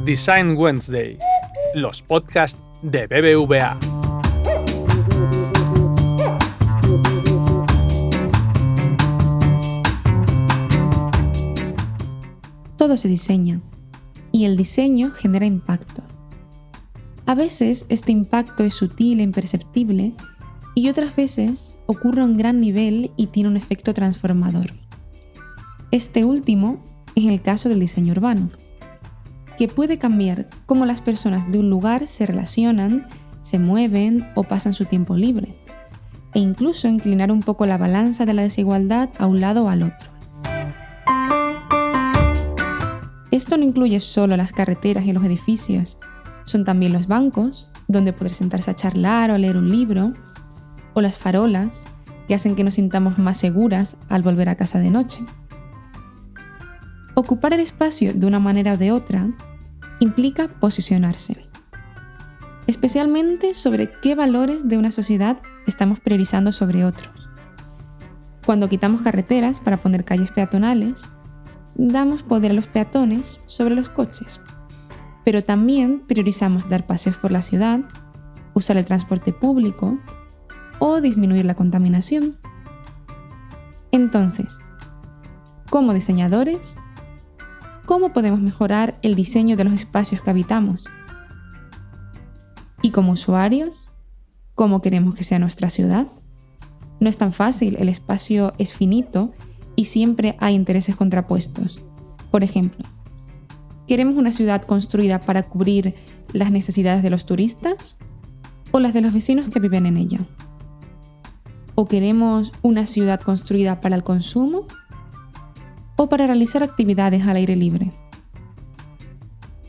Design Wednesday, los podcasts de BBVA. Todo se diseña, y el diseño genera impacto. A veces este impacto es sutil e imperceptible, y otras veces ocurre a un gran nivel y tiene un efecto transformador. Este último es el caso del diseño urbano, que puede cambiar cómo las personas de un lugar se relacionan, se mueven o pasan su tiempo libre, e incluso inclinar un poco la balanza de la desigualdad a un lado o al otro. Esto no incluye solo las carreteras y los edificios, son también los bancos, donde poder sentarse a charlar o a leer un libro, o las farolas, que hacen que nos sintamos más seguras al volver a casa de noche. Ocupar el espacio de una manera o de otra implica posicionarse, especialmente sobre qué valores de una sociedad estamos priorizando sobre otros. Cuando quitamos carreteras para poner calles peatonales, damos poder a los peatones sobre los coches, pero también priorizamos dar paseos por la ciudad, usar el transporte público o disminuir la contaminación. Entonces, como diseñadores, ¿cómo podemos mejorar el diseño de los espacios que habitamos? Y como usuarios, ¿cómo queremos que sea nuestra ciudad? No es tan fácil, el espacio es finito y siempre hay intereses contrapuestos. Por ejemplo, ¿queremos una ciudad construida para cubrir las necesidades de los turistas o las de los vecinos que viven en ella? ¿O queremos una ciudad construida para el consumo o para realizar actividades al aire libre?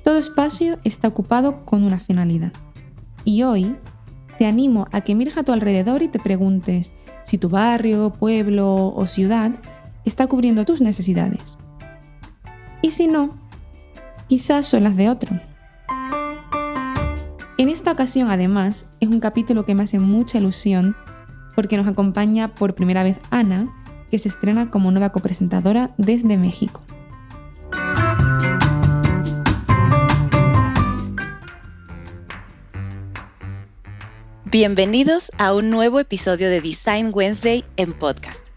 Todo espacio está ocupado con una finalidad. Y hoy te animo a que mires a tu alrededor y te preguntes si tu barrio, pueblo o ciudad está cubriendo tus necesidades. Y si no, quizás son las de otro. En esta ocasión, además, es un capítulo que me hace mucha ilusión porque nos acompaña por primera vez Ana, que se estrena como nueva copresentadora desde México. Bienvenidos a un nuevo episodio de Design Wednesday en podcast.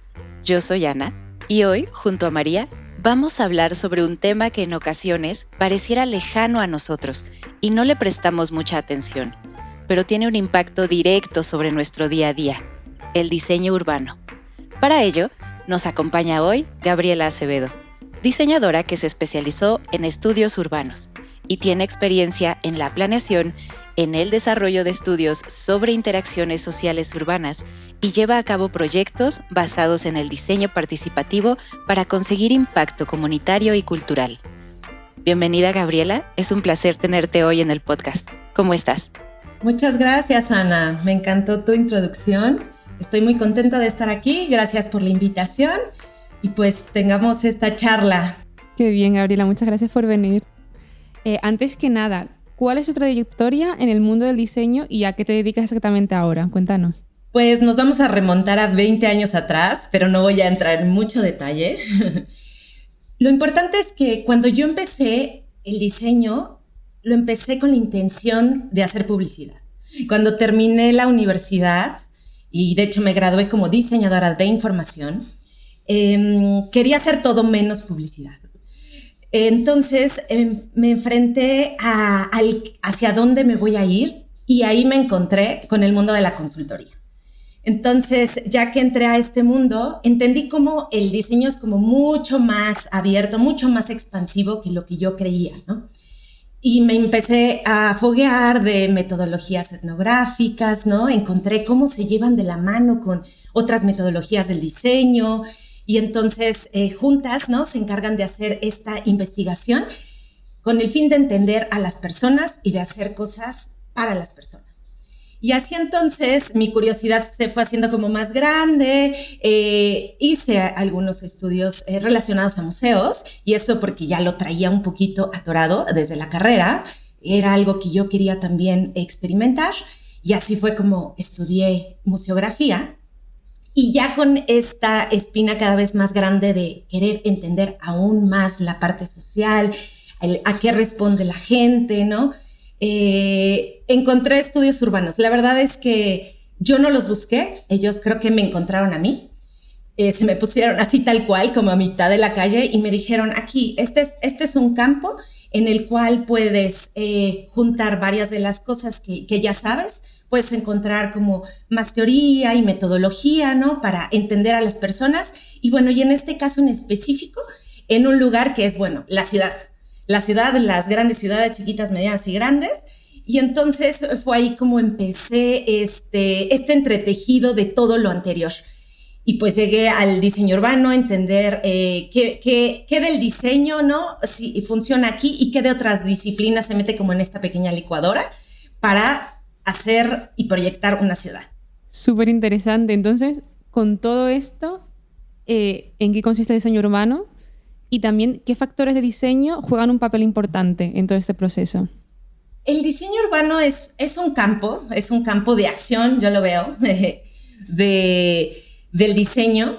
Yo soy Ana y hoy, junto a María, vamos a hablar sobre un tema que en ocasiones pareciera lejano a nosotros y no le prestamos mucha atención, pero tiene un impacto directo sobre nuestro día a día, el diseño urbano. Para ello, nos acompaña hoy Gabriela Acevedo, diseñadora que se especializó en estudios urbanos y tiene experiencia en la planeación, en el desarrollo de estudios sobre interacciones sociales urbanas y lleva a cabo proyectos basados en el diseño participativo para conseguir impacto comunitario y cultural. Bienvenida, Gabriela, es un placer tenerte hoy en el podcast. ¿Cómo estás? Muchas gracias, Ana. Me encantó tu introducción. Estoy muy contenta de estar aquí. Gracias por la invitación y pues tengamos esta charla. Qué bien, Gabriela, muchas gracias por venir. Antes que nada, ¿cuál es tu trayectoria en el mundo del diseño y a qué te dedicas exactamente ahora? Cuéntanos. Pues nos vamos a remontar a 20 años atrás, pero no voy a entrar en mucho detalle. Lo importante es que cuando yo empecé el diseño, lo empecé con la intención de hacer publicidad. Cuando terminé la universidad, y de hecho me gradué como diseñadora de información, quería hacer todo menos publicidad. Entonces me enfrenté hacia dónde me voy a ir y ahí me encontré con el mundo de la consultoría. Entonces, ya que entré a este mundo, entendí cómo el diseño es como mucho más abierto, mucho más expansivo que lo que yo creía, ¿no? Y me empecé a foguear de metodologías etnográficas, ¿no? Encontré cómo se llevan de la mano con otras metodologías del diseño y entonces juntas, ¿no? Se encargan de hacer esta investigación con el fin de entender a las personas y de hacer cosas para las personas. Y así entonces mi curiosidad se fue haciendo como más grande, hice algunos estudios relacionados a museos y eso porque ya lo traía un poquito atorado desde la carrera, era algo que yo quería también experimentar y así fue como estudié museografía y ya con esta espina cada vez más grande de querer entender aún más la parte social, a qué responde la gente, ¿no? Encontré estudios urbanos. La verdad es que yo no los busqué, ellos creo que me encontraron a mí. Se me pusieron así tal cual, como a mitad de la calle, y me dijeron, aquí, este es un campo en el cual puedes juntar varias de las cosas que ya sabes. Puedes encontrar como más teoría y metodología, ¿no? Para entender a las personas. Y bueno, y en este caso en específico, en un lugar que es, bueno, la ciudad, las grandes ciudades, chiquitas, medianas y grandes. Y entonces fue ahí como empecé este entretejido de todo lo anterior. Y pues llegué al diseño urbano a entender qué del diseño, ¿no? Si funciona aquí y qué de otras disciplinas se mete como en esta pequeña licuadora para hacer y proyectar una ciudad. Súper interesante. Entonces, con todo esto, ¿en qué consiste el diseño urbano? Y también, ¿qué factores de diseño juegan un papel importante en todo este proceso? El diseño urbano es un campo de acción, yo lo veo, del diseño,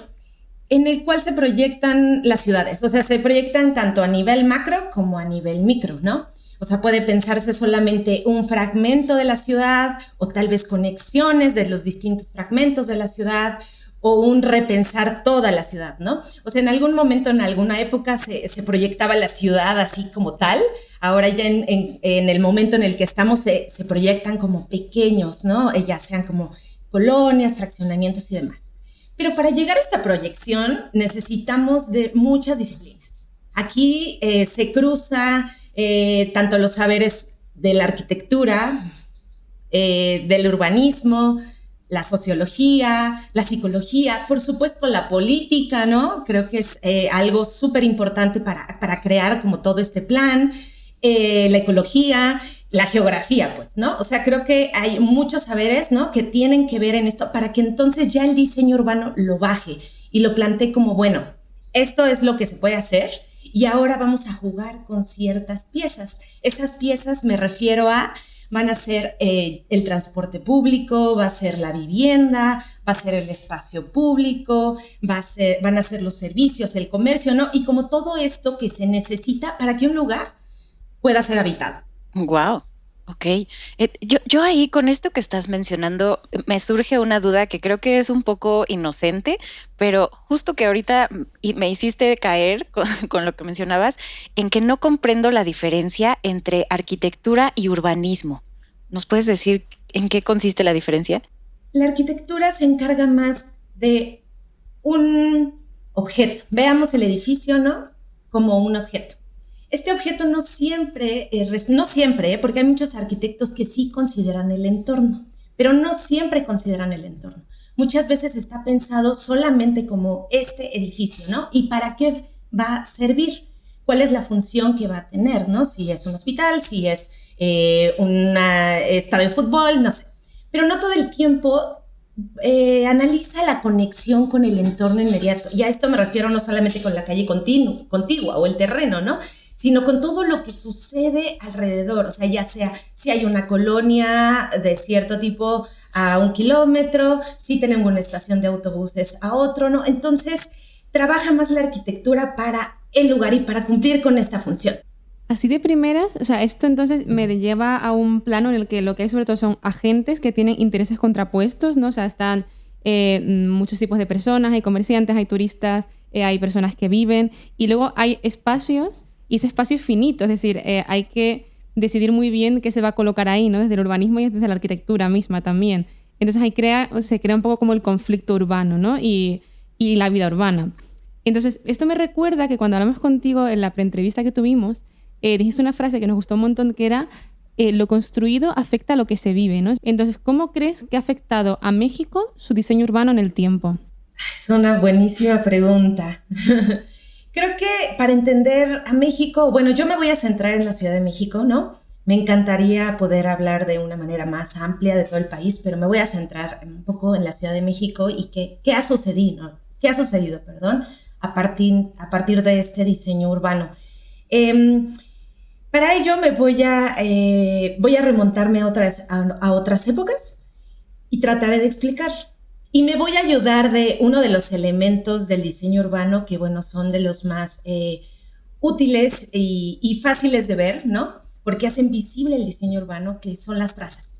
en el cual se proyectan las ciudades. O sea, se proyectan tanto a nivel macro como a nivel micro, ¿no? O sea, puede pensarse solamente un fragmento de la ciudad o tal vez conexiones de los distintos fragmentos de la ciudad o un repensar toda la ciudad, ¿no? O sea, en algún momento, en alguna época se proyectaba la ciudad así como tal. Ahora ya en el momento en el que estamos se proyectan como pequeños, ¿no? Ya sean como colonias, fraccionamientos y demás. Pero para llegar a esta proyección necesitamos de muchas disciplinas. Aquí se cruza tanto los saberes de la arquitectura, del urbanismo, la sociología, la psicología, por supuesto la política, ¿no? Creo que es algo súper importante para crear como todo este plan, la ecología, la geografía, pues, ¿no? O sea, creo que hay muchos saberes, ¿no? Que tienen que ver en esto para que entonces ya el diseño urbano lo baje y lo plantee como, bueno, esto es lo que se puede hacer. Y ahora vamos a jugar con ciertas piezas. Esas piezas me refiero van a ser el transporte público, va a ser la vivienda, va a ser el espacio público, van a ser los servicios, el comercio, ¿no? Y como todo esto que se necesita para que un lugar pueda ser habitado. Wow, ok. Yo ahí con esto que estás mencionando me surge una duda que creo que es un poco inocente, pero justo que ahorita me hiciste caer con lo que mencionabas, en que no comprendo la diferencia entre arquitectura y urbanismo. ¿Nos puedes decir en qué consiste la diferencia? La arquitectura se encarga más de un objeto. Veamos el edificio, ¿no? Como un objeto. Este objeto no siempre, porque hay muchos arquitectos que sí consideran el entorno, pero no siempre consideran el entorno. Muchas veces está pensado solamente como este edificio, ¿no? ¿Y para qué va a servir? ¿Cuál es la función que va a tener, ¿no? Si es un hospital, si es un estadio de fútbol, no sé. Pero no todo el tiempo analiza la conexión con el entorno inmediato. Y a esto me refiero no solamente con la calle contigua o el terreno, ¿no? Sino con todo lo que sucede alrededor. O sea, ya sea si hay una colonia de cierto tipo a 1 kilómetro, si tenemos una estación de autobuses a otro, ¿no? Entonces, trabaja más la arquitectura para el lugar y para cumplir con esta función. Así de primeras, o sea, esto entonces me lleva a un plano en el que lo que hay sobre todo son agentes que tienen intereses contrapuestos, ¿no? O sea, están muchos tipos de personas, hay comerciantes, hay turistas, hay personas que viven, y luego hay espacios, y ese espacio es finito, es decir, hay que decidir muy bien qué se va a colocar ahí, ¿no? Desde el urbanismo y desde la arquitectura misma también. Entonces ahí se crea un poco como el conflicto urbano, ¿no? Y la vida urbana. Entonces, esto me recuerda que cuando hablamos contigo en la preentrevista que tuvimos, dijiste una frase que nos gustó un montón, que era lo construido afecta a lo que se vive, ¿no? Entonces, ¿cómo crees que ha afectado a México su diseño urbano en el tiempo? Es una buenísima pregunta. Creo que para entender a México, bueno, yo me voy a centrar en la Ciudad de México, ¿no? Me encantaría poder hablar de una manera más amplia de todo el país, pero me voy a centrar un poco en la Ciudad de México y qué ha sucedido, a partir de este diseño urbano. Para ello me voy a remontarme a otras épocas y trataré de explicar. Y me voy a ayudar de uno de los elementos del diseño urbano que, bueno, son de los más útiles y fáciles de ver, ¿no? Porque hacen visible el diseño urbano, que son las trazas.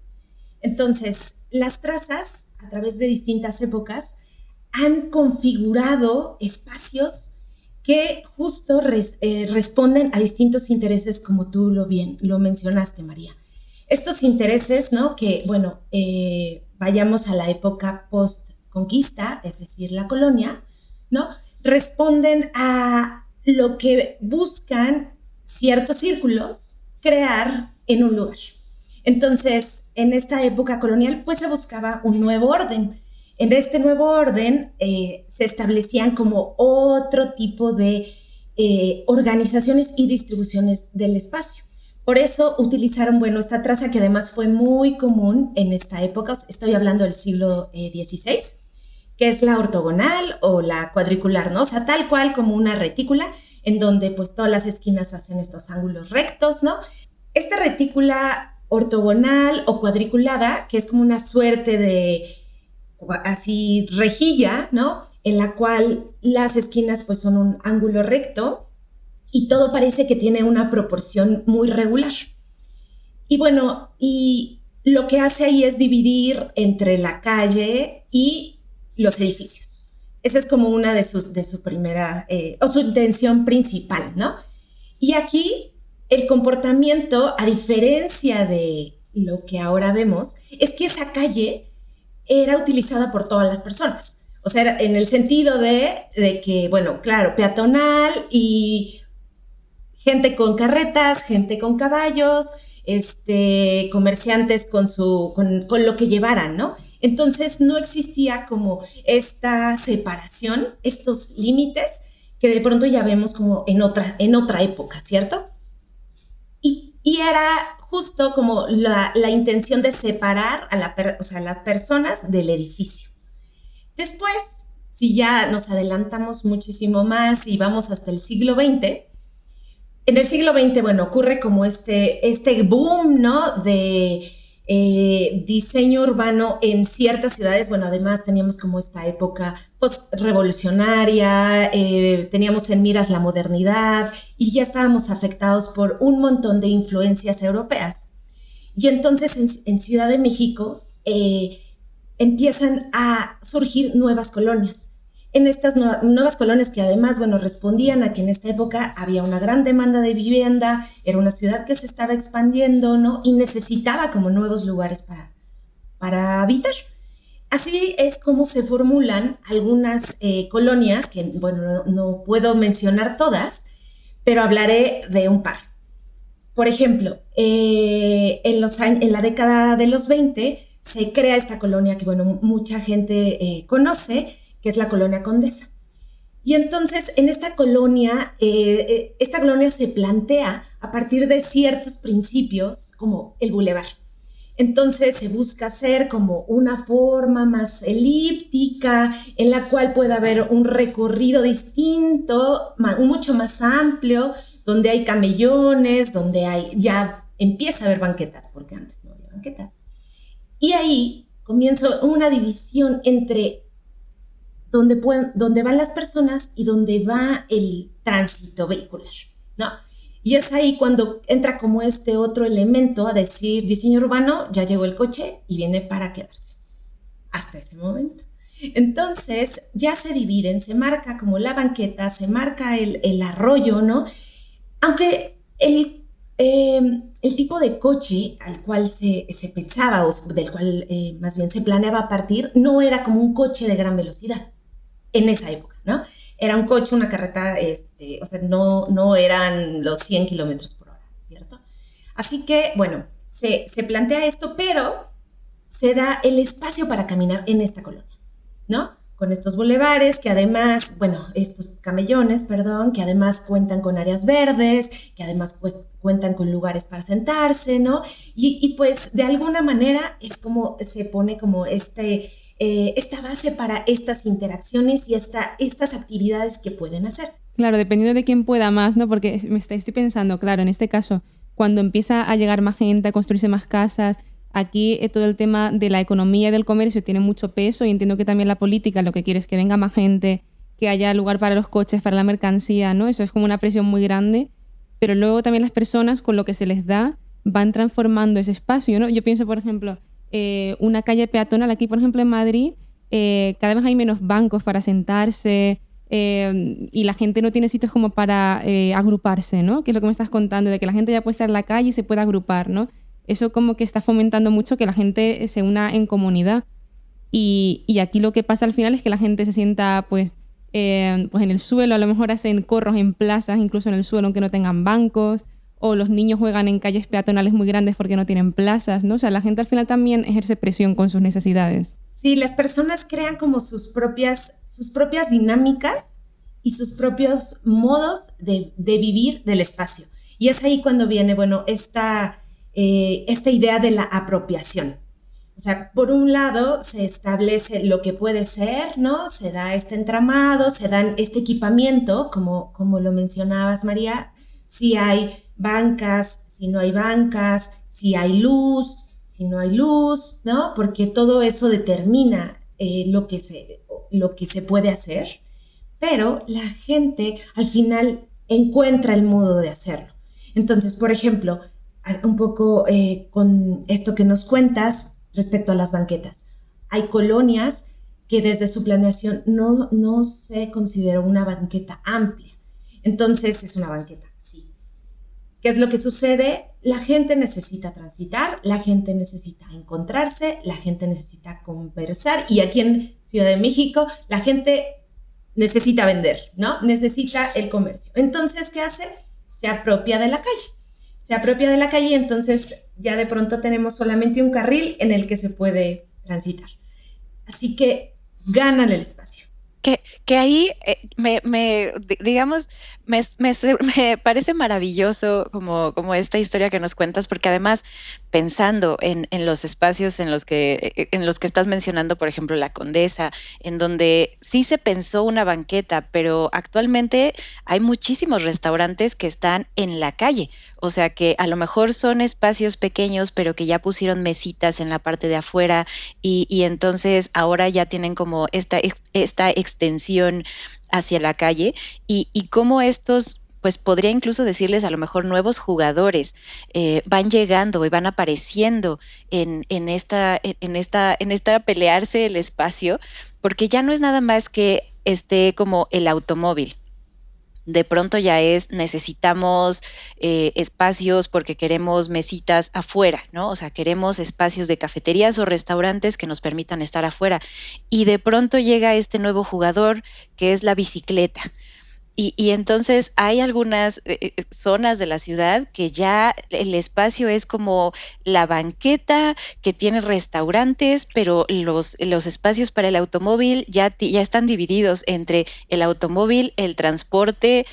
Entonces, las trazas, a través de distintas épocas, han configurado espacios que justo responden a distintos intereses, como tú lo mencionaste, María. Estos intereses, ¿no? Que, bueno, vayamos a la época post-conquista, es decir, la colonia, ¿no? Responden a lo que buscan ciertos círculos crear en un lugar. Entonces, en esta época colonial, pues se buscaba un nuevo orden. En este nuevo orden se establecían como otro tipo de organizaciones y distribuciones del espacio. Por eso utilizaron, bueno, esta traza que además fue muy común en esta época, estoy hablando del siglo XVI, que es la ortogonal o la cuadricular, ¿no? O sea, tal cual como una retícula en donde pues todas las esquinas hacen estos ángulos rectos, ¿no? Esta retícula ortogonal o cuadriculada, que es como una suerte de así rejilla, ¿no? En la cual las esquinas pues son un ángulo recto y todo parece que tiene una proporción muy regular. Y bueno, y lo que hace ahí es dividir entre la calle y los edificios. Esa es como una de su primera, o su intención principal, ¿no? Y aquí el comportamiento, a diferencia de lo que ahora vemos, es que esa calle era utilizada por todas las personas. O sea, en el sentido de que, bueno, claro, peatonal y gente con carretas, gente con caballos, comerciantes con lo que llevaran, ¿no? Entonces no existía como esta separación, estos límites que de pronto ya vemos como en otra época, ¿cierto? Y era justo como la intención de separar a las personas del edificio. Después, si ya nos adelantamos muchísimo más y vamos hasta el siglo XX, en el siglo XX, bueno, ocurre como este boom, ¿no? De diseño urbano en ciertas ciudades. Bueno, además teníamos como esta época post-revolucionaria, teníamos en miras la modernidad y ya estábamos afectados por un montón de influencias europeas. Y entonces en Ciudad de México empiezan a surgir nuevas colonias. En estas nuevas colonias que además, bueno, respondían a que en esta época había una gran demanda de vivienda, era una ciudad que se estaba expandiendo, ¿no? Y necesitaba como nuevos lugares para habitar. Así es como se formulan algunas colonias, que, bueno, no puedo mencionar todas, pero hablaré de un par. Por ejemplo, en la década de los 20 se crea esta colonia que, bueno, mucha gente conoce, que es la Colonia Condesa. Y entonces en esta colonia se plantea a partir de ciertos principios como el bulevar. Entonces se busca hacer como una forma más elíptica en la cual pueda haber un recorrido distinto, mucho más amplio, donde hay camellones, donde ya empieza a haber banquetas, porque antes no había banquetas. Y ahí comienza una división entre donde van las personas y donde va el tránsito vehicular, ¿no? Y es ahí cuando entra como este otro elemento a decir, diseño urbano, ya llegó el coche y viene para quedarse. Hasta ese momento. Entonces, ya se dividen, se marca como la banqueta, se marca el arroyo, ¿no? Aunque el tipo de coche al cual se pensaba, o del cual más bien se planeaba partir, no era como un coche de gran velocidad. En esa época, ¿no? Era un coche, una carreta, o sea, no eran los 100 kilómetros por hora, ¿cierto? Así que, bueno, se plantea esto, pero se da el espacio para caminar en esta colonia, ¿no? Con estos bulevares que además, bueno, estos camellones, perdón, que además cuentan con áreas verdes, que además pues, cuentan con lugares para sentarse, ¿no? Y pues de alguna manera es como se pone como esta base para estas interacciones y estas actividades que pueden hacer. Claro, dependiendo de quién pueda más, ¿no? Porque estoy pensando, claro, en este caso, cuando empieza a llegar más gente, a construirse más casas, aquí todo el tema de la economía y del comercio tiene mucho peso y entiendo que también la política lo que quiere es que venga más gente que haya lugar para los coches, para la mercancía, ¿no? Eso es como una presión muy grande, pero luego también las personas con lo que se les da van transformando ese espacio, ¿no? Yo pienso, por ejemplo, una calle peatonal aquí, por ejemplo, en Madrid, cada vez hay menos bancos para sentarse, y la gente no tiene sitios como para agruparse, ¿no? Que es lo que me estás contando, de que la gente ya puede estar en la calle y se puede agrupar, ¿no? Eso como que está fomentando mucho que la gente se una en comunidad. Y aquí lo que pasa al final es que la gente se sienta pues en el suelo, a lo mejor hacen corros en plazas, incluso en el suelo, aunque no tengan bancos, o los niños juegan en calles peatonales muy grandes porque no tienen plazas, ¿no? O sea, la gente al final también ejerce presión con sus necesidades. Sí, las personas crean como sus propias dinámicas y sus propios modos de vivir del espacio. Y es ahí cuando viene, bueno, esta idea de la apropiación. O sea, por un lado se establece lo que puede ser, ¿no? Se da este entramado, se dan este equipamiento, como lo mencionabas, María, si hay bancas, si no hay bancas, si hay luz, si no hay luz, ¿no? Porque todo eso determina lo que se puede hacer, pero la gente al final encuentra el modo de hacerlo. Entonces, por ejemplo, un poco con esto que nos cuentas respecto a las banquetas. Hay colonias que desde su planeación no se considera una banqueta amplia. Entonces, es una banqueta, sí. ¿Qué es lo que sucede? La gente necesita transitar, la gente necesita encontrarse, la gente necesita conversar, y aquí en Ciudad de México la gente necesita vender, ¿no? Necesita el comercio. Entonces, ¿qué hace? Se apropia de la calle. Se apropia de la calle y entonces ya de pronto tenemos solamente un carril en el que se puede transitar. Así que ganan el espacio. Que ahí digamos, me parece maravilloso como esta historia que nos cuentas, porque además pensando en los espacios en los que estás mencionando, por ejemplo, la Condesa, en donde sí se pensó una banqueta, pero actualmente hay muchísimos restaurantes que están en la calle, o sea que a lo mejor son espacios pequeños, pero que ya pusieron mesitas en la parte de afuera y entonces ahora ya tienen como esta extensión hacia la calle y cómo estos, pues podría incluso decirles a lo mejor nuevos jugadores van llegando y van apareciendo en esta pelearse el espacio, porque ya no es nada más que como el automóvil. De pronto ya necesitamos espacios porque queremos mesitas afuera, ¿no? O sea, queremos espacios de cafeterías o restaurantes que nos permitan estar afuera. Y de pronto llega este nuevo jugador que es la bicicleta. Y entonces hay algunas zonas de la ciudad que ya el espacio es como la banqueta que tiene restaurantes, pero los espacios para el automóvil ya están divididos entre el automóvil, el transporte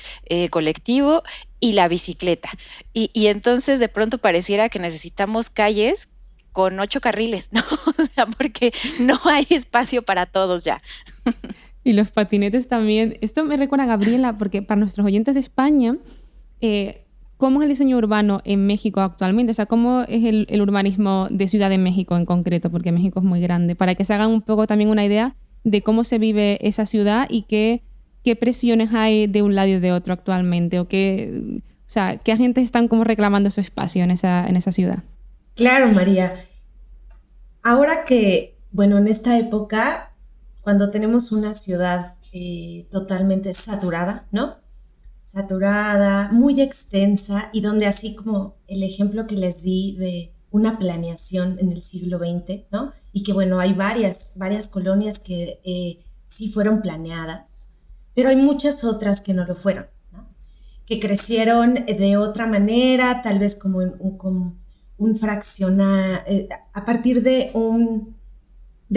colectivo y la bicicleta. Y entonces de pronto pareciera que necesitamos calles con 8 carriles, ¿no? O sea, porque no hay espacio para todos ya. Y los patinetes también. Esto me recuerda a Gabriela, porque para nuestros oyentes de España, ¿cómo es el diseño urbano en México actualmente? O sea, ¿cómo es el urbanismo de Ciudad de México en concreto? Porque México es muy grande. Para que se hagan un poco también una idea de cómo se vive esa ciudad y qué presiones hay de un lado y de otro actualmente. O qué agentes están como reclamando su espacio en esa ciudad. Claro, María. Ahora que, bueno, en esta época, cuando tenemos una ciudad totalmente saturada, ¿no? Saturada, muy extensa, y donde así como el ejemplo que les di de una planeación en el siglo XX, ¿no? Y que bueno, hay varias colonias que sí fueron planeadas, pero hay muchas otras que no lo fueron, ¿no? Que crecieron de otra manera, tal vez como un a partir de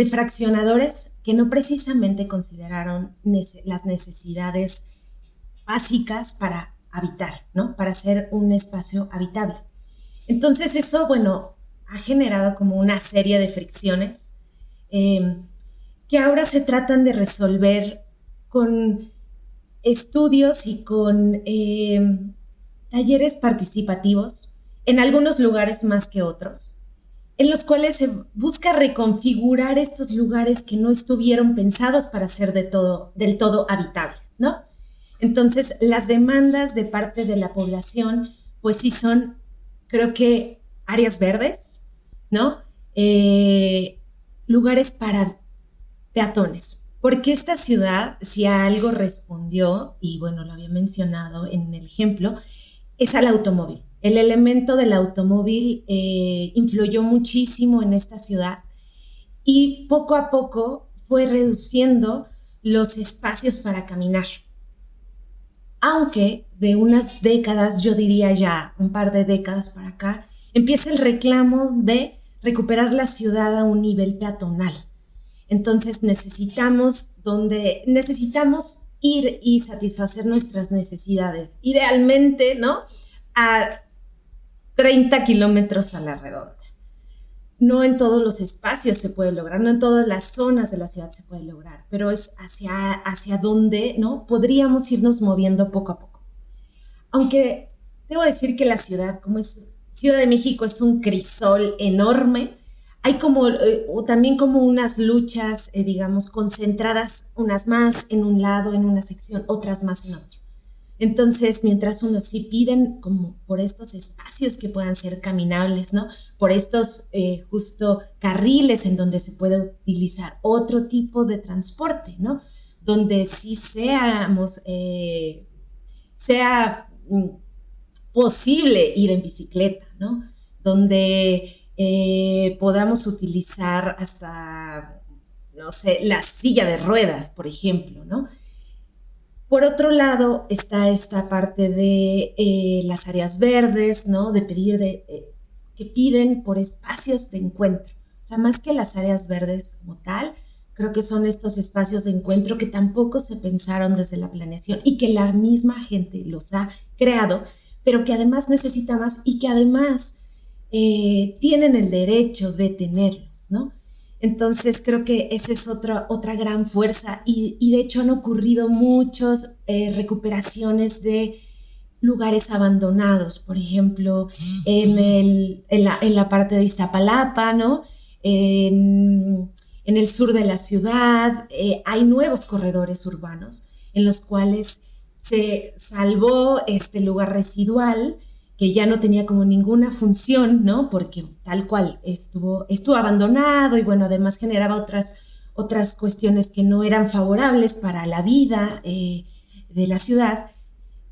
fraccionadores que no precisamente consideraron las necesidades básicas para habitar, ¿no? Para ser un espacio habitable. Entonces eso, bueno, ha generado como una serie de fricciones que ahora se tratan de resolver con estudios y con talleres participativos, en algunos lugares más que otros, en los cuales se busca reconfigurar estos lugares que no estuvieron pensados para ser del todo habitables, ¿no? Entonces, las demandas de parte de la población, pues sí son, creo que, áreas verdes, ¿no? Lugares para peatones. Porque esta ciudad, si a algo respondió, y bueno, lo había mencionado en el ejemplo, es al automóvil. El elemento del automóvil influyó muchísimo en esta ciudad y poco a poco fue reduciendo los espacios para caminar. Aunque de unas décadas, yo diría ya un par de décadas para acá, empieza el reclamo de recuperar la ciudad a un nivel peatonal. Entonces necesitamos ir y satisfacer nuestras necesidades, idealmente, ¿no? A 30 kilómetros a la redonda. No en todos los espacios se puede lograr, no en todas las zonas de la ciudad se puede lograr, pero es hacia donde, ¿no? Podríamos irnos moviendo poco a poco. Aunque debo decir que la ciudad, como es Ciudad de México, es un crisol enorme, hay también como unas luchas, digamos, concentradas, unas más en un lado, en una sección, otras más en otro. Entonces, mientras unos sí piden como por estos espacios que puedan ser caminables, ¿no? Por estos justo carriles en donde se puede utilizar otro tipo de transporte, ¿no? Donde sí sea posible ir en bicicleta, ¿no? Donde podamos utilizar hasta, no sé, la silla de ruedas, por ejemplo, ¿no? Por otro lado está esta parte de las áreas verdes, ¿no? De pedir, que piden por espacios de encuentro. O sea, más que las áreas verdes como tal, creo que son estos espacios de encuentro que tampoco se pensaron desde la planeación y que la misma gente los ha creado, pero que además necesita más y que además tienen el derecho de tenerlos, ¿no? Entonces creo que esa es otra gran fuerza y de hecho han ocurrido muchas recuperaciones de lugares abandonados, por ejemplo, en la parte de Iztapalapa, ¿no? En el sur de la ciudad hay nuevos corredores urbanos en los cuales se salvó este lugar residual que ya no tenía como ninguna función, ¿no? Porque tal cual estuvo abandonado y bueno, además generaba otras cuestiones que no eran favorables para la vida de la ciudad.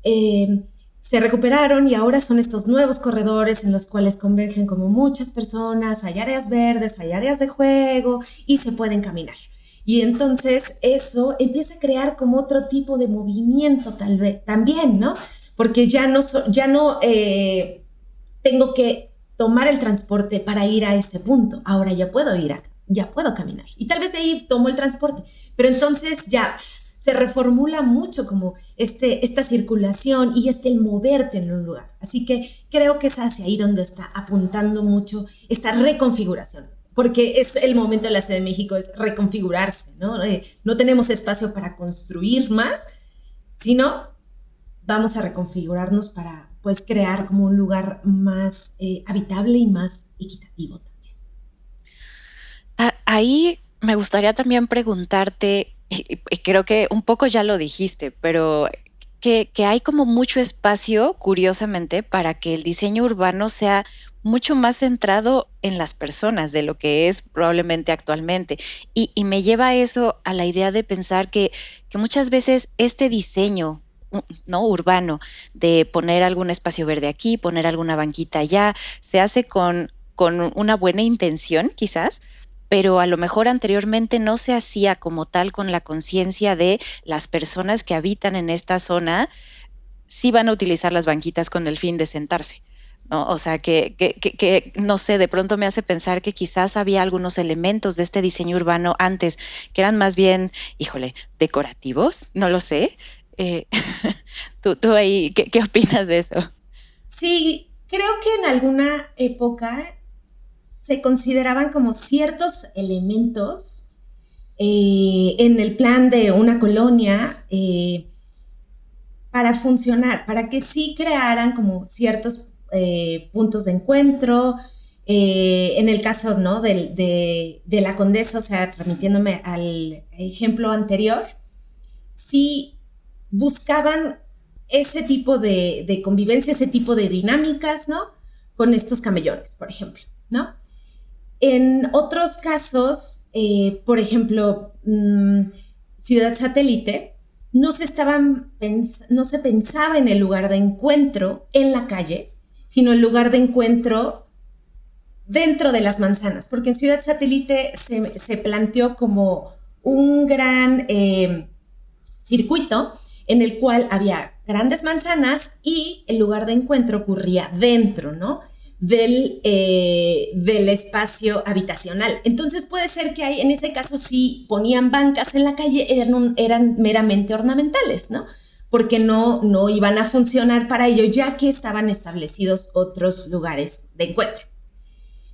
Se recuperaron y ahora son estos nuevos corredores en los cuales convergen como muchas personas, hay áreas verdes, hay áreas de juego y se pueden caminar. Y entonces eso empieza a crear como otro tipo de movimiento tal vez también, ¿no? Porque ya no tengo que tomar el transporte para ir a ese punto. Ahora ya puedo caminar. Y tal vez de ahí tomo el transporte. Pero entonces ya se reformula mucho como esta circulación y el moverte en un lugar. Así que creo que es hacia ahí donde está apuntando mucho esta reconfiguración. Porque es el momento de la Ciudad de México, es reconfigurarse, ¿no? No tenemos espacio para construir más, sino vamos a reconfigurarnos para pues crear como un lugar más habitable y más equitativo también. Ahí me gustaría también preguntarte, y creo que un poco ya lo dijiste, pero que hay como mucho espacio, curiosamente, para que el diseño urbano sea mucho más centrado en las personas de lo que es probablemente actualmente. Y me lleva a eso, a la idea de pensar que muchas veces este diseño, ¿no?, urbano, de poner algún espacio verde aquí, poner alguna banquita allá, se hace con una buena intención, quizás, pero a lo mejor anteriormente no se hacía como tal con la conciencia de las personas que habitan en esta zona, sí van a utilizar las banquitas con el fin de sentarse, ¿no? O sea, que no sé, de pronto me hace pensar que quizás había algunos elementos de este diseño urbano antes que eran más bien, híjole, decorativos, no lo sé. Tú ahí, ¿qué opinas de eso? Sí, creo que en alguna época se consideraban como ciertos elementos en el plan de una colonia para funcionar, para que sí crearan como ciertos puntos de encuentro, En el caso, ¿no? de la Condesa, o sea, remitiéndome al ejemplo anterior, sí buscaban ese tipo de convivencia, ese tipo de dinámicas, ¿no? Con estos camellones, por ejemplo, ¿no? En otros casos, por ejemplo, Ciudad Satélite, no se pensaba en el lugar de encuentro en la calle, sino el lugar de encuentro dentro de las manzanas, porque en Ciudad Satélite se planteó como un gran circuito en el cual había grandes manzanas y el lugar de encuentro ocurría dentro, ¿no? Del espacio habitacional. Entonces puede ser que en ese caso sí ponían bancas en la calle, eran meramente ornamentales, ¿no? Porque no iban a funcionar para ello, ya que estaban establecidos otros lugares de encuentro.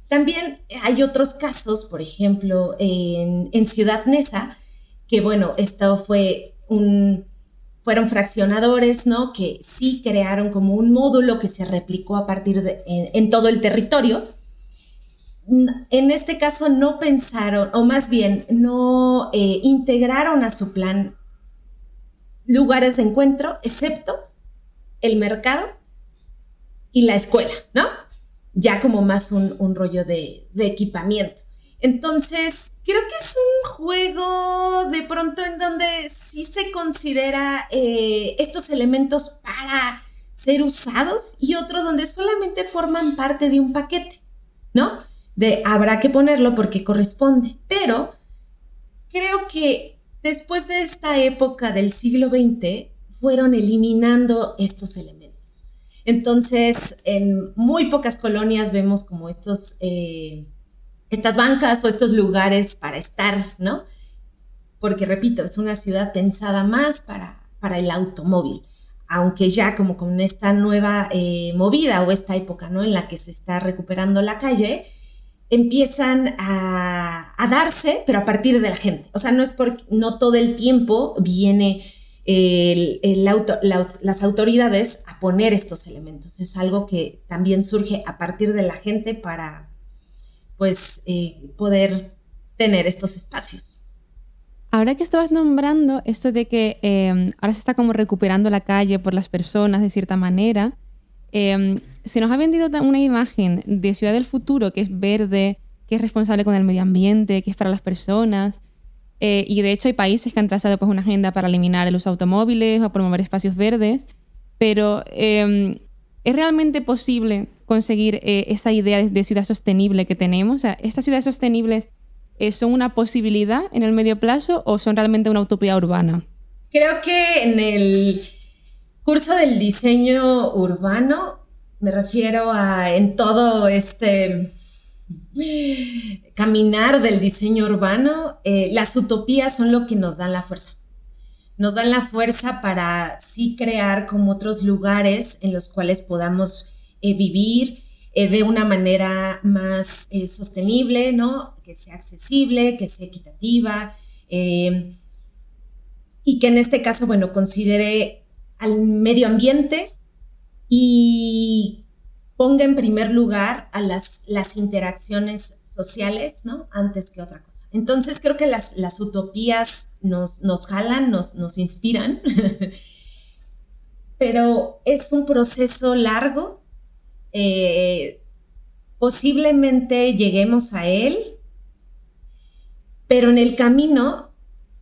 También hay otros casos, por ejemplo, en Ciudad Neza, que bueno, esto fueron fraccionadores, ¿no? Que sí crearon como un módulo que se replicó a partir en todo el territorio. En este caso no pensaron, o más bien no integraron a su plan lugares de encuentro, excepto el mercado y la escuela, ¿no? Ya como más un rollo de equipamiento. Entonces, creo que es un juego de pronto en donde sí se considera estos elementos para ser usados y otros donde solamente forman parte de un paquete, ¿no? Habrá que ponerlo porque corresponde, pero creo que después de esta época del siglo XX fueron eliminando estos elementos. Entonces, en muy pocas colonias vemos como estas bancas o estos lugares para estar, ¿no? Porque, repito, es una ciudad pensada más para el automóvil, aunque ya como con esta nueva movida o esta época, ¿no? En la que se está recuperando la calle, empiezan a darse, pero a partir de la gente. O sea, no todo el tiempo viene las autoridades a poner estos elementos. Es algo que también surge a partir de la gente para, pues, poder tener estos espacios. Ahora que estabas nombrando esto de que ahora se está como recuperando la calle por las personas de cierta manera, se nos ha vendido una imagen de ciudad del futuro que es verde, que es responsable con el medio ambiente, que es para las personas. Y de hecho hay países que han trazado pues, una agenda para eliminar el uso de automóviles o promover espacios verdes, pero ¿es realmente posible conseguir esa idea de ciudad sostenible que tenemos? O sea, ¿estas ciudades sostenibles son una posibilidad en el medio plazo o son realmente una utopía urbana? Creo que en el curso del diseño urbano, me refiero en todo este caminar del diseño urbano, las utopías son lo que nos dan la fuerza. Nos dan la fuerza para sí crear como otros lugares en los cuales podamos vivir de una manera más sostenible, ¿no? Que sea accesible, que sea equitativa y que en este caso, bueno, considere al medio ambiente y ponga en primer lugar a las interacciones sociales, ¿no? Antes que otra cosa. Entonces creo que las utopías nos jalan, nos inspiran, pero es un proceso largo. Posiblemente lleguemos a él, pero en el camino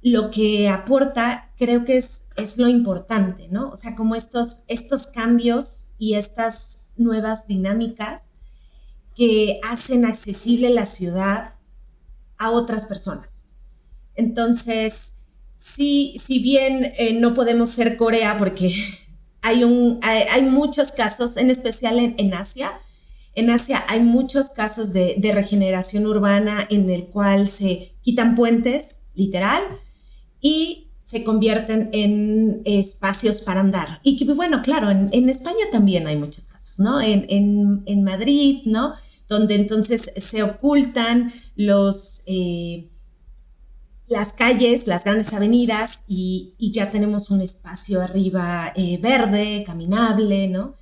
lo que aporta creo que es lo importante, ¿no? O sea, como estos cambios y estas nuevas dinámicas que hacen accesible la ciudad a otras personas. Entonces, si bien no podemos ser Corea porque hay muchos casos, en especial en Asia. En Asia hay muchos casos de regeneración urbana en el cual se quitan puentes, literal, y se convierten en espacios para andar. Y que, bueno, claro, en España también hay muchos casos, ¿no? En Madrid, ¿no? Donde entonces se ocultan las calles, las grandes avenidas y ya tenemos un espacio arriba verde, caminable, ¿no?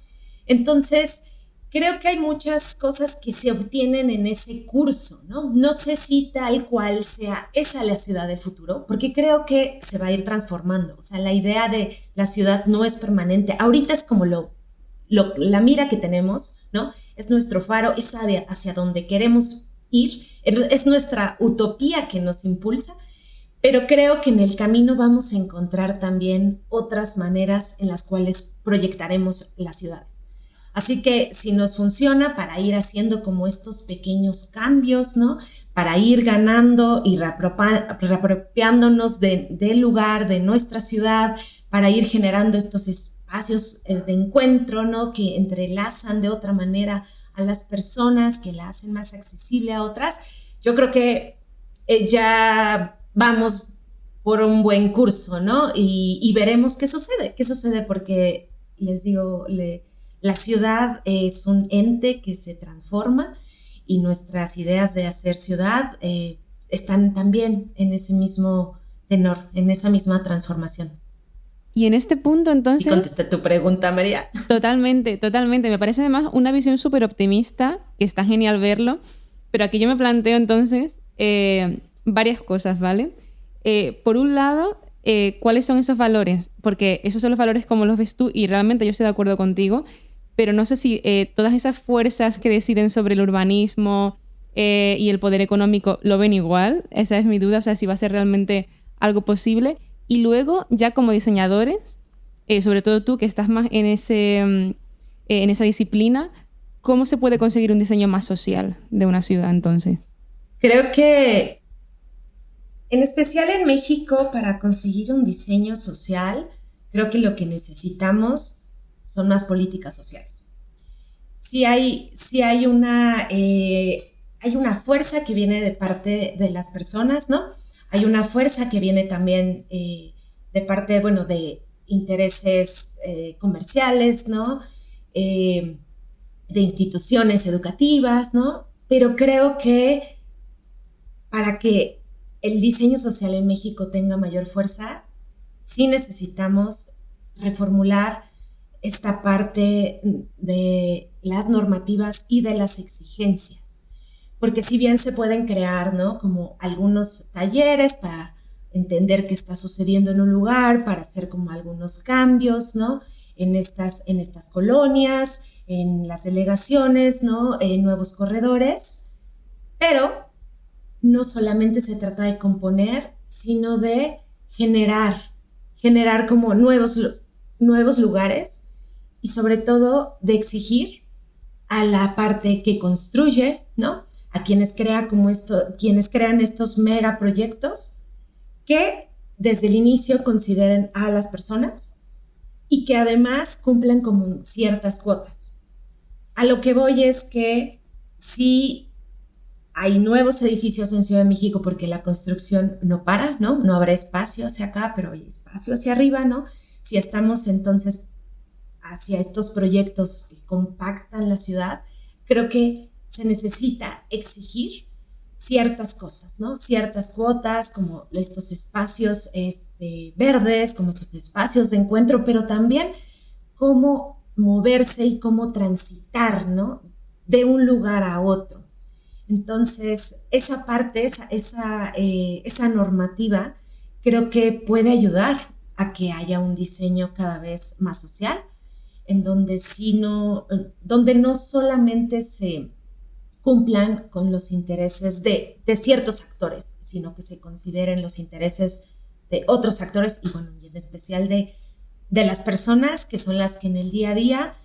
Entonces, Creo que hay muchas cosas que se obtienen en ese curso, ¿no? No sé si tal cual sea esa la ciudad del futuro, porque creo que se va a ir transformando. O sea, la idea de la ciudad no es permanente. Ahorita es como la mira que tenemos, ¿no? Es nuestro faro, es hacia donde queremos ir, es nuestra utopía que nos impulsa, pero creo que en el camino vamos a encontrar también otras maneras en las cuales proyectaremos las ciudades. Así que si nos funciona para ir haciendo como estos pequeños cambios, ¿no? Para ir ganando y reapropiándonos del lugar, de nuestra ciudad, para ir generando estos espacios de encuentro, ¿no? Que entrelazan de otra manera a las personas, que la hacen más accesible a otras. Yo creo que ya vamos por un buen curso, ¿no? Y veremos qué sucede, porque les digo, la ciudad es un ente que se transforma y nuestras ideas de hacer ciudad están también en ese mismo tenor, en esa misma transformación. Y en este punto, entonces... Sí, contesté tu pregunta, María. Totalmente. Me parece además una visión súper optimista, que está genial verlo, pero aquí yo me planteo entonces varias cosas, ¿vale? Por un lado, ¿cuáles son esos valores? Porque esos son los valores como los ves tú y realmente yo estoy de acuerdo contigo, pero no sé si todas esas fuerzas que deciden sobre el urbanismo y el poder económico lo ven igual. Esa es mi duda, o sea, si va a ser realmente algo posible. Y luego, ya como diseñadores, sobre todo tú que estás más en esa disciplina, ¿cómo se puede conseguir un diseño más social de una ciudad entonces? Creo que, en especial en México, para conseguir un diseño social, creo que lo que necesitamos son más políticas sociales. Sí hay una fuerza que viene de parte de las personas, ¿no? Hay una fuerza que viene también de parte, bueno, de intereses comerciales, ¿no? De instituciones educativas, ¿no? Pero creo que para que el diseño social en México tenga mayor fuerza, sí necesitamos reformular esta parte de las normativas y de las exigencias. Porque si bien se pueden crear, ¿no? Como algunos talleres para entender qué está sucediendo en un lugar, para hacer como algunos cambios, ¿no? En estas colonias, en las delegaciones, ¿no? En nuevos corredores. Pero no solamente se trata de componer, sino de generar como nuevos lugares y sobre todo de exigir a la parte que construye, ¿no? A quienes crean estos megaproyectos, que desde el inicio consideren a las personas y que además cumplan como ciertas cuotas. A lo que voy es que sí hay nuevos edificios en Ciudad de México porque la construcción no para, ¿no? No habrá espacio hacia acá, pero hay espacio hacia arriba, ¿no? Si estamos entonces hacia estos proyectos que compactan la ciudad, creo que se necesita exigir ciertas cosas, ¿no? Ciertas cuotas, como estos espacios verdes, como estos espacios de encuentro, pero también cómo moverse y cómo transitar, ¿no? De un lugar a otro. Entonces, esa parte, esa normativa, creo que puede ayudar a que haya un diseño cada vez más social, en donde no solamente se cumplan con los intereses de ciertos actores, sino que se consideren los intereses de otros actores y, bueno, y en especial de las personas que son las que en el día a día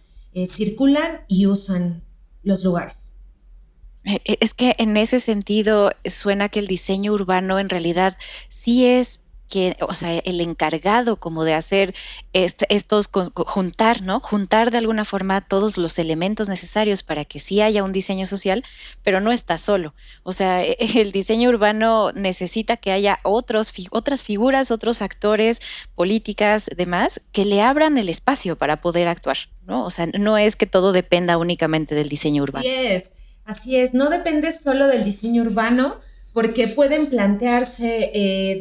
circulan y usan los lugares. Es que en ese sentido suena que el diseño urbano en realidad sí es o sea, el encargado como de hacer juntar, ¿no? Juntar de alguna forma todos los elementos necesarios para que sí haya un diseño social, pero no está solo. O sea, el diseño urbano necesita que haya otras figuras, otros actores, políticas, demás, que le abran el espacio para poder actuar, ¿no? O sea, no es que todo dependa únicamente del diseño urbano. Así es. No depende solo del diseño urbano, porque pueden plantearse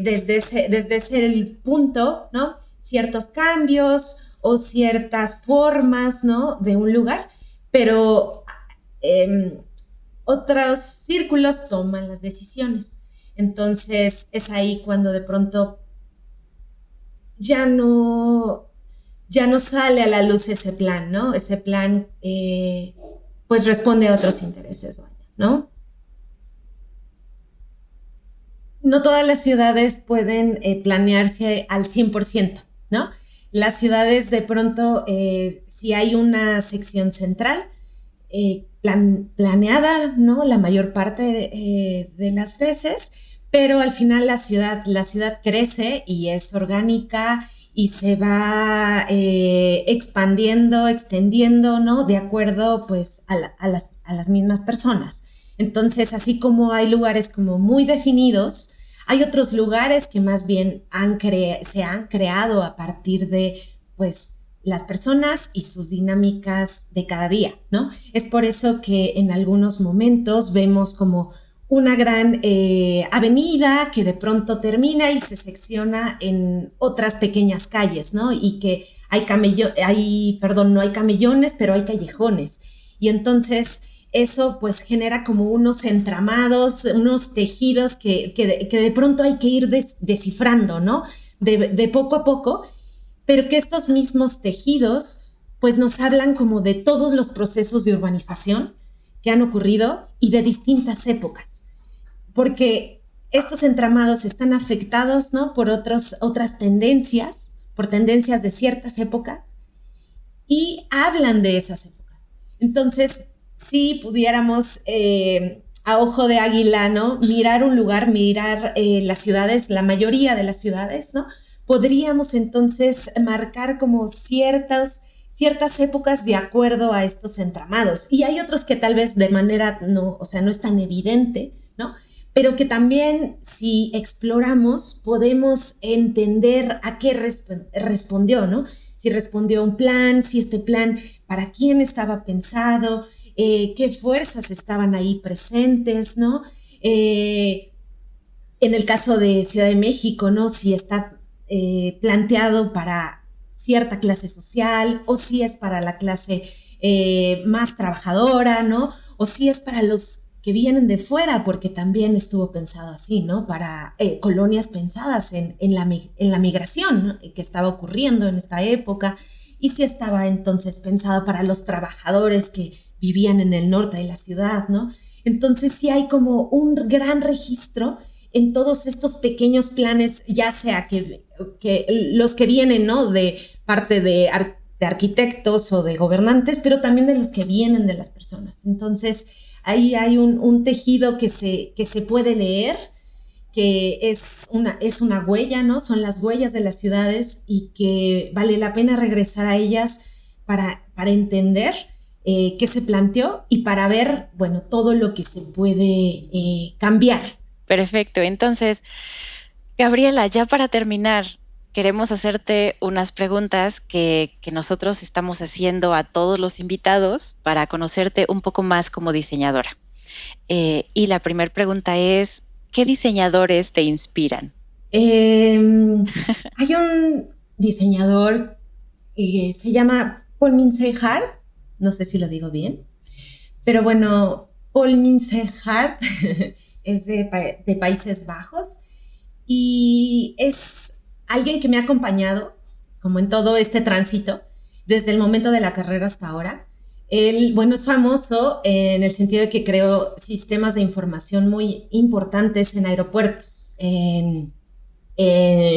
desde ese punto, ¿no? Ciertos cambios o ciertas formas, ¿no? De un lugar, pero otros círculos toman las decisiones. Entonces es ahí cuando de pronto ya no sale a la luz ese plan, ¿no? Ese plan pues responde a otros intereses, ¿no? No todas las ciudades pueden planearse al 100%, ¿no? Las ciudades de pronto, si hay una sección central planeada, ¿no? La mayor parte de las veces, pero al final la ciudad crece y es orgánica y se va expandiendo, extendiendo, ¿no? De acuerdo, pues, a las mismas personas. Entonces, así como hay lugares como muy definidos, hay otros lugares que más bien se han creado a partir de, pues, las personas y sus dinámicas de cada día, ¿no? Es por eso que en algunos momentos vemos como una gran avenida que de pronto termina y se secciona en otras pequeñas calles, ¿no? Y que no hay camellones, pero hay callejones. Y entonces eso pues genera como unos entramados, unos tejidos que de pronto hay que ir descifrando, ¿no? De poco a poco, pero que estos mismos tejidos pues nos hablan como de todos los procesos de urbanización que han ocurrido y de distintas épocas, porque estos entramados están afectados, ¿no? Por otras tendencias, por tendencias de ciertas épocas y hablan de esas épocas. Entonces, si pudiéramos a ojo de águila, ¿no? Mirar un lugar, mirar las ciudades, la mayoría de las ciudades, ¿no? Podríamos entonces marcar como ciertas épocas de acuerdo a estos entramados. Y hay otros que tal vez de manera no es tan evidente, ¿no? Pero que también si exploramos podemos entender a qué respondió, ¿no? Si respondió a un plan, si este plan para quién estaba pensado, qué fuerzas estaban ahí presentes, ¿no? En el caso de Ciudad de México, ¿no? Si está planteado para cierta clase social o si es para la clase más trabajadora, ¿no? O si es para los que vienen de fuera, porque también estuvo pensado así, ¿no? Para colonias pensadas en la migración, ¿no? Que estaba ocurriendo en esta época, y si estaba entonces pensado para los trabajadores que vivían en el norte de la ciudad, ¿no? Entonces sí hay como un gran registro en todos estos pequeños planes, ya sea que los que vienen, ¿no? De parte de arquitectos o de gobernantes, pero también de los que vienen de las personas. Entonces ahí hay un tejido que se puede leer, que es una huella, ¿no? Son las huellas de las ciudades y que vale la pena regresar a ellas para entender qué se planteó y para ver, bueno, todo lo que se puede cambiar. Perfecto. Entonces, Gabriela, ya para terminar, queremos hacerte unas preguntas que nosotros estamos haciendo a todos los invitados para conocerte un poco más como diseñadora. Y la primera pregunta es, ¿qué diseñadores te inspiran? Hay un diseñador que se llama Paul Minsehardt, no sé si lo digo bien, pero bueno, Paul Minsehardt es de Países Bajos y es alguien que me ha acompañado como en todo este tránsito desde el momento de la carrera hasta ahora. Él, bueno, es famoso en el sentido de que creó sistemas de información muy importantes en aeropuertos, en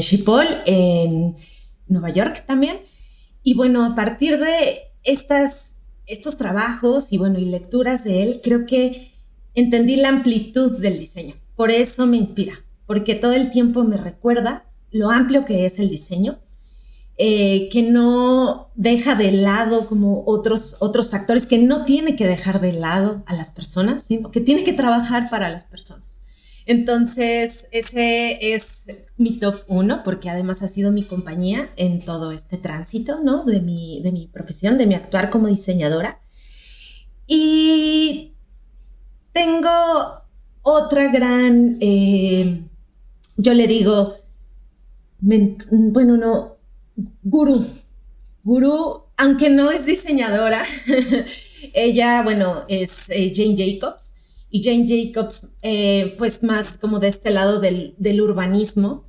Schiphol, en Nueva York también. Y bueno, a partir de estos trabajos y bueno, y lecturas de él, creo que entendí la amplitud del diseño. Por eso me inspira, porque todo el tiempo me recuerda lo amplio que es el diseño, que no deja de lado como otros factores, que no tiene que dejar de lado a las personas, sino que tiene que trabajar para las personas. Entonces, ese es mi top 1, porque además ha sido mi compañía en todo este tránsito, ¿no? De mi profesión, de mi actuar como diseñadora. Y tengo otra gran, yo le digo, gurú, aunque no es diseñadora, Ella, bueno, es Jane Jacobs, y Jane Jacobs, pues más como de este lado del urbanismo,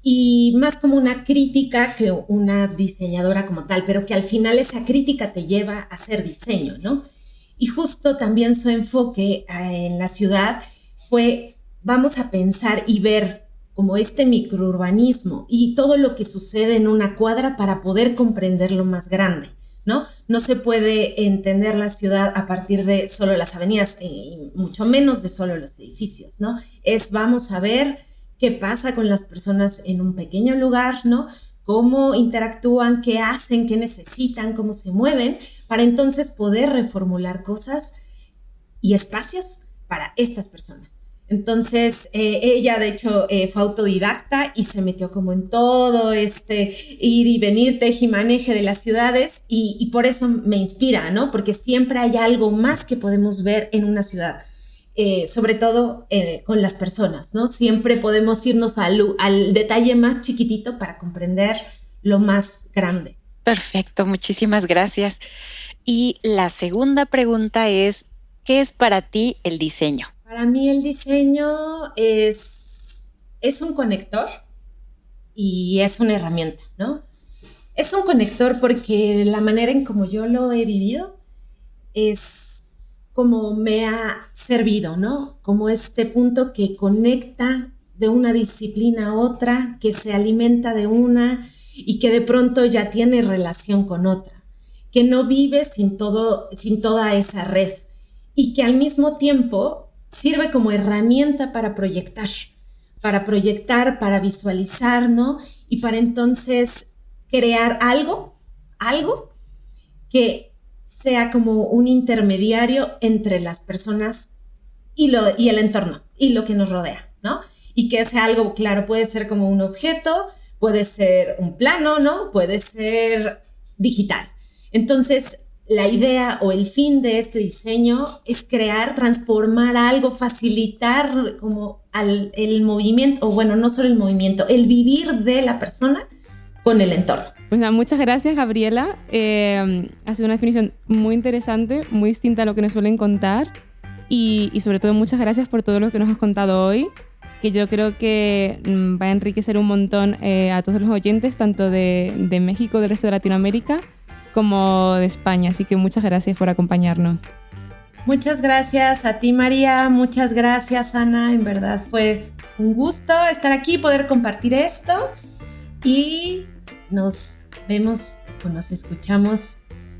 y más como una crítica que una diseñadora como tal, pero que al final esa crítica te lleva a hacer diseño, ¿no? Y justo también su enfoque en la ciudad fue, vamos a pensar y ver como este microurbanismo y todo lo que sucede en una cuadra para poder comprender lo más grande, ¿no? No se puede entender la ciudad a partir de solo las avenidas, y mucho menos de solo los edificios, ¿no? Vamos a ver qué pasa con las personas en un pequeño lugar, ¿no? Cómo interactúan, qué hacen, qué necesitan, cómo se mueven, para entonces poder reformular cosas y espacios para estas personas. Entonces, ella de hecho fue autodidacta y se metió como en todo este ir y venir, tejimaneje de las ciudades y por eso me inspira, ¿no? Porque siempre hay algo más que podemos ver en una ciudad, sobre todo con las personas, ¿no? Siempre podemos irnos al detalle más chiquitito para comprender lo más grande. Perfecto, muchísimas gracias. Y la segunda pregunta es, ¿qué es para ti el diseño? Para mí el diseño es un conector y es una herramienta, ¿no? Es un conector porque la manera en como yo lo he vivido es como me ha servido, ¿no? Como este punto que conecta de una disciplina a otra, que se alimenta de una y que de pronto ya tiene relación con otra, que no vive sin toda esa red y que al mismo tiempo sirve como herramienta para proyectar, para visualizar, ¿no? Y para entonces crear algo que sea como un intermediario entre las personas y el entorno y lo que nos rodea, ¿no? Y que sea algo, claro, puede ser como un objeto, puede ser un plano, ¿no? Puede ser digital. Entonces, la idea o el fin de este diseño es crear, transformar algo, facilitar como el movimiento, o bueno, no solo el movimiento, el vivir de la persona con el entorno. Pues nada, muchas gracias, Gabriela. Ha sido una definición muy interesante, muy distinta a lo que nos suelen contar y sobre todo muchas gracias por todo lo que nos has contado hoy, que yo creo que va a enriquecer un montón a todos los oyentes, tanto de México, del resto de Latinoamérica, como de España, así que muchas gracias por acompañarnos. Muchas gracias a ti, María, muchas gracias, Ana, en verdad fue un gusto estar aquí, poder compartir esto y nos vemos o nos escuchamos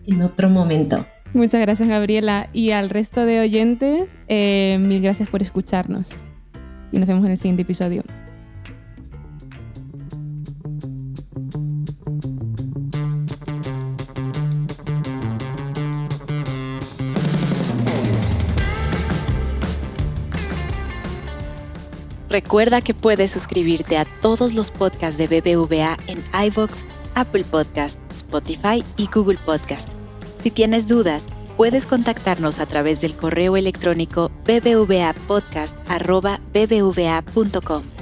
en otro momento. Muchas gracias, Gabriela, y al resto de oyentes, mil gracias por escucharnos y nos vemos en el siguiente episodio. Recuerda que puedes suscribirte a todos los podcasts de BBVA en iVoox, Apple Podcast, Spotify y Google Podcast. Si tienes dudas, puedes contactarnos a través del correo electrónico bbvapodcast@bbva.com.